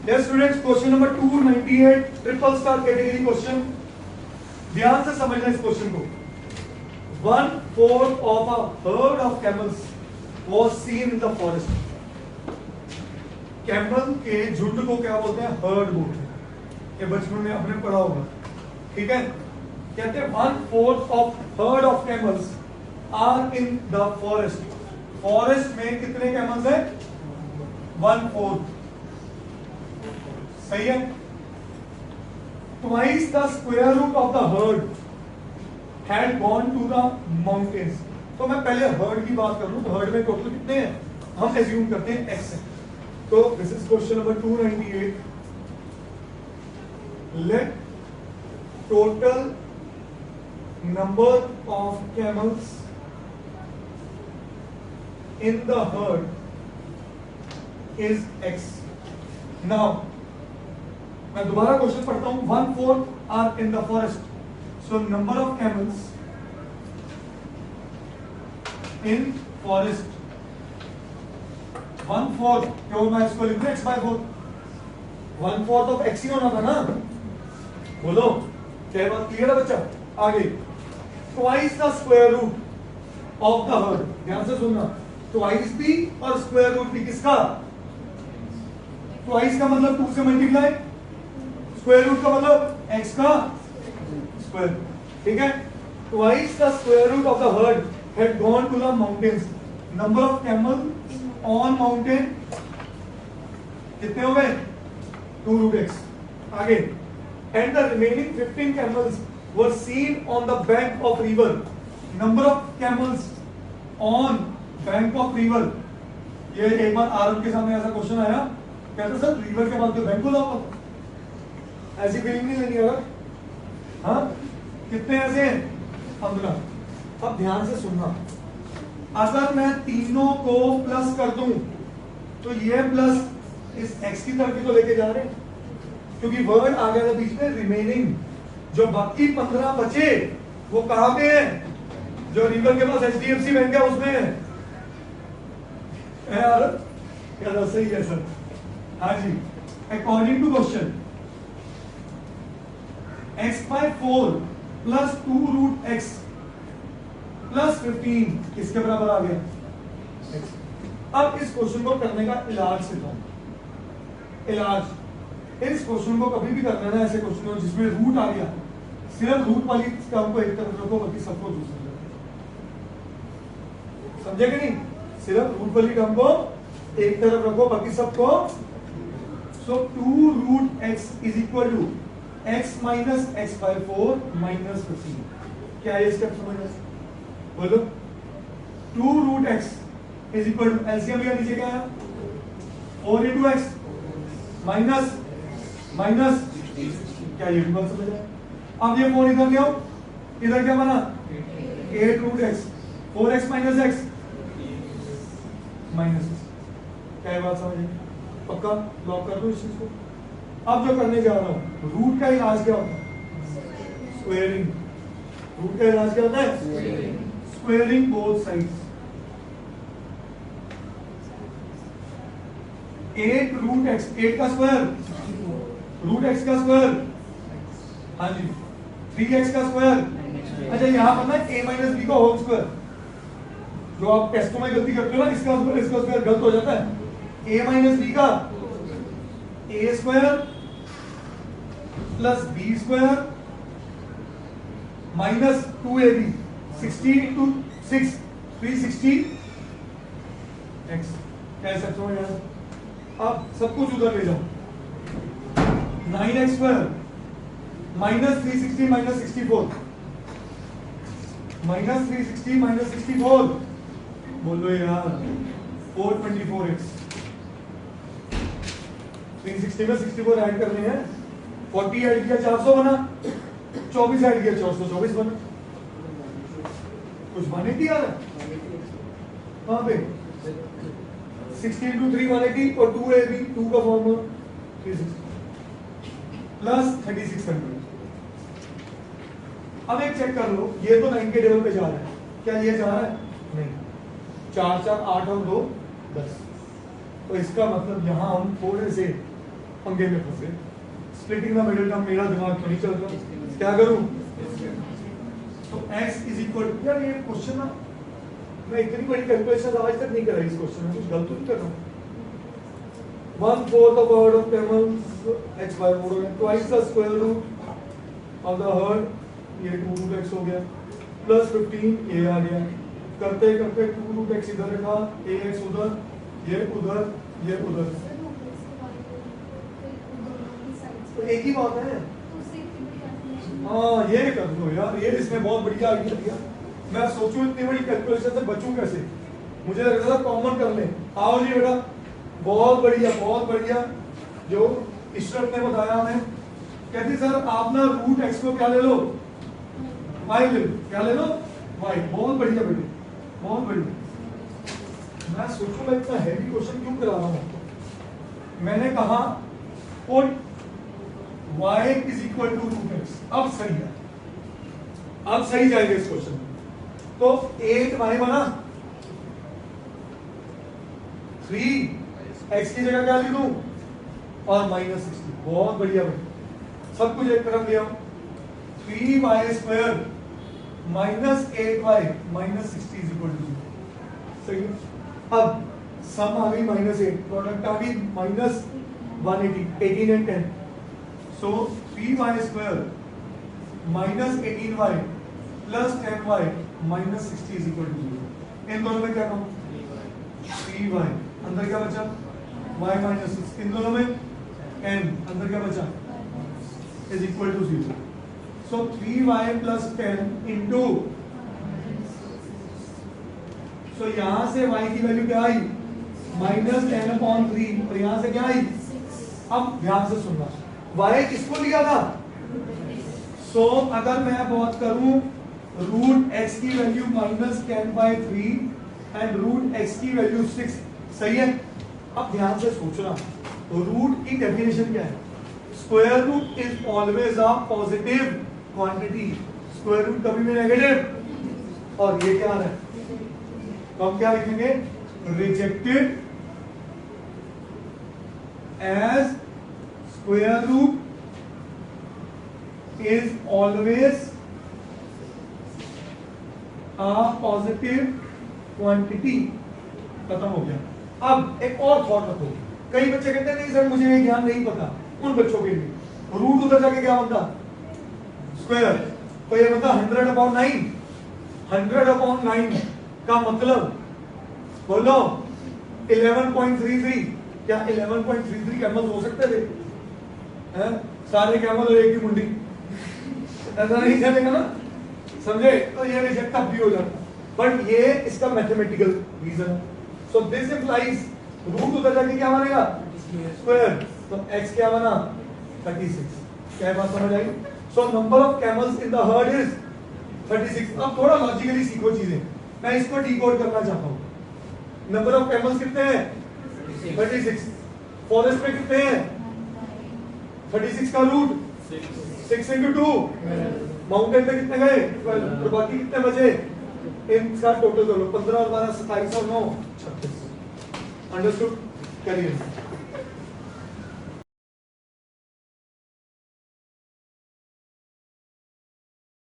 Yes students, question number 298 triple star category question. ध्यान से समझना इस क्वेश्चन को। 1/4 of a herd of camels was seen in the forest। Camel के झुंड को क्या बोलते हैं? हर्ड बोलते हैं। ये बचपन में आपने पढ़ा होगा, ठीक है। कहते हैं 1/4 of herd of camels are in the forest। Forest में कितने कैमल्स हैं? 1/4। सही है। Twice the square root of the herd had gone to the mountains। तो मैं पहले हर्ड की बात करूं तो हर्ड में टोटल कितने हैं? हम एज्यूम करते हैं x है। तो this is question number 298। Let total number of camels in the herd is x। Now मैं दोबारा क्वेश्चन पढ़ता हूं। 1/4 are in the forest, so number of camels in forest 1/4। क्यों मैं इसको लिख दूं x/4? 1/4 ऑफ x ही होना था ना। बोलो क्या बात क्लियर है बच्चा? आगे twice the square root of the herd. ध्यान से सुनना, ट्वाइस भी और स्क्वायर रूट भी किसका? ट्वाइस का मतलब 2 से मल्टीप्लाई, स्क्वायर रूट का मतलब x का स्क्वायर, ठीक है। Twice the square root of the herd had gone to the mountains. Number of camel on mountain कितने हो गए? 2√x। आगे and the remaining 15 camels were seen on the bank of river. Number of camels on bank of river. ये एक बार आरब के सामने ऐसा question आया, कहते सर रिवर के बाद तो बैंक खुला हुआ। ऐसी फीलिंग नहीं लेनी अगर, हाँ कितने ऐसे हैं? 15। अब ध्यान से सुनना, अगर मैं तीनों को प्लस कर दूं तो ये प्लस इस x की तरफ ही तो लेके जा रहे हैं, क्योंकि वर्ड आ गया था बीच में रिमेनिंग। जो बाकी 15 बचे वो कहां पे है? जो रिवर के पास HDFC बैंक है उसमें है यार। क्या सही है सर? हाँ जी। According to question x/4 plus 2√x plus 15 किसके बराबर आ गया? x। अब इस क्वेश्चन को करने का इलाज सिखाऊं। इलाज, इस क्वेश्चन को कभी भी करना है ना, ऐसे क्वेश्चन हो जिसमें रूट आ गया, सिर्फ रूट वाली टर्म को एक तरफ रखो, बाकी सबको दूसरी तरफ। समझे कि नहीं? सिर्फ रूट वाली टर्म को एक तरफ रखो, बाकी सबको। So 2√x is equal to x minus x/4 minus 15। क्या ये स्टेप समझ रहे? बोलो 2√x is equal to LCM लिया, नीचे क्या है? 4 × x माइनस माइनस, क्या ये भी बात समझ आए? अब ये 4 इधर ले आओ, इधर क्या बना? 8√x 4x minus x minus. क्या ये बात समझ? पक्का लॉक कर दो इस चीज को। अब जो करने जा रहा हूं, रूट का इलाज क्या होता है? स्क्वेयरिंग। रूट का इलाज क्या होता है? Squaring both sides. 8√x, 8 का स्क्वायर √x का स्क्वायर, हाँ जी 3x का स्क्वायर। अच्छा यहाँ पर ना a माइनस b का होल स्क्वायर, जो आप टेस्टों में गलती करते हो ना, इसका स्क्वायर गलत हो जाता है। a माइनस b का a square plus b square minus 2ab 60 × 6 360x। कैसे समझ आया? अब सब कुछ उधर ले जाओ। 9x square minus 360 minus 64 minus 360 minus 64, बोलो यार 424x। 360 में 64 ऐड करने हैं, 40 ऐड किया 400 बना, 24 ऐड किया 424 बना। कुछ बने थी यार कहां पे? 60 × 3 180 और 2ab 2 का फॉर्मूला 360 प्लस 3600। अब एक चेक कर लो, ये तो 9 के टेबल पे जा रहा है, क्या ये जा रहा है? नहीं। 4 4 8 और 2 10। तो इसका मतलब यहां हम थोड़े से पंगे में फंसे। स्प्लिटिंग द मिडिल टर्म मेरा दिमाग तो नहीं चलता, क्या करूं? तो x इज इक्वल, यार ये क्वेश्चन ना मैं इतनी बड़ी कैलकुलेशन आज तक नहीं करा इस क्वेश्चन में, कुछ गलत तो नहीं कर रहा हूं। 1/4 of a herd of camels x by 4 हो गया, twice the square root of the herd, ये 2 root x हो गया, प्लस 15 ये आ गया, करते करते 2 root x इधर रखा, ax उधर, ये उधर, ये उधर, तो एक ही बात है। हाँ ये कर दो यार, ये इसमें बहुत बढ़िया आइडिया दिया। मैं सोचूं इतनी बड़ी कैलकुलेशन से बचूं कैसे, मुझे लग रहा था कॉमन कर ले। आओ जी बेटा, बहुत बढ़िया बहुत बढ़िया। जो इशरत ने बताया हमें, कहती सर आप ना रूट एक्स को क्या ले लो, वाई ले लो, क्या ले लो, वाई। बहुत बढ़िया बेटे, बहुत बढ़िया। मैं सोचूं मैं इतना हैवी क्वेश्चन क्यों करा रहा हूँ। मैंने कहा put y is equal to root x, अब सही है, अब सही जाएगा इस क्वेश्चन में। तो 8y बना, 3x की जगह क्या लिख दूं, और -60। बहुत बढ़िया भाई, सब कुछ एक तरफ लिया। 3y square minus 8y minus 60 is equal to 0। सही है। अब सम आ गई -8, प्रोडक्ट आ गई -180, 18 and 10। So 3y square minus 18y plus 10y minus 60 is equal to 0। इन दोनों में क्या कहूँ, 3y अंदर क्या बचा, y minus 6, इन दोनों में n अंदर क्या बचा, is equal to 0। So 3y plus 10 into, so यहाँ से y की वैल्यू क्या आई, -10/3, और यहाँ से क्या आई। अब ध्यान से सुनना, y किसको लिया था, सो अगर मैं बात करूं रूट x की वैल्यू -10/3 एंड रूट x की वैल्यू 6, सही है। अब ध्यान से सोचना, रूट की डेफिनेशन क्या है, square root is always a positive quantity, square root कभी भी नेगेटिव। और ये क्या है, तो हम क्या लिखेंगे, rejected as square root is always a positive quantity। खत्म हो गया। अब एक और थॉट रखो, कई बच्चे कहते हैं नहीं सर मुझे ये ज्ञान नहीं पता, उन बच्चों के लिए रूट उधर जाके क्या बनता, स्क्वायर, तो ये बनता 100/9। 100/9 का मतलब बोलो 11.33। क्या 11.33 कैमल हो सकते थे, है? सारे कैमल और एक ही मुंडी, ऐसा नहीं चलेगा ना, समझे। तो ये रिजेक्ट तब भी हो जाता, बट ये इसका मैथमेटिकल रीजन है। सो दिस इंप्लाइज रूट उधर जाके क्या बनेगा, स्क्वायर, तो x क्या बना, 36। क्या बात समझ आई। So number of camels in the herd is 36। अब थोड़ा लॉजिकली सीखो चीजें, मैं इसको डिकोड करना चाहता हूँ। नंबर ऑफ कैमल्स कितने हैं, 36। फॉरेस्ट में कितने हैं, 36 का रूट 6 into 2। माउंटेन में कितने गए, 12। और बाकी कितने बचे, इनका टोटल कर लो, 15 और 12 27 और 9 36। अंडरस्टूड, करिए।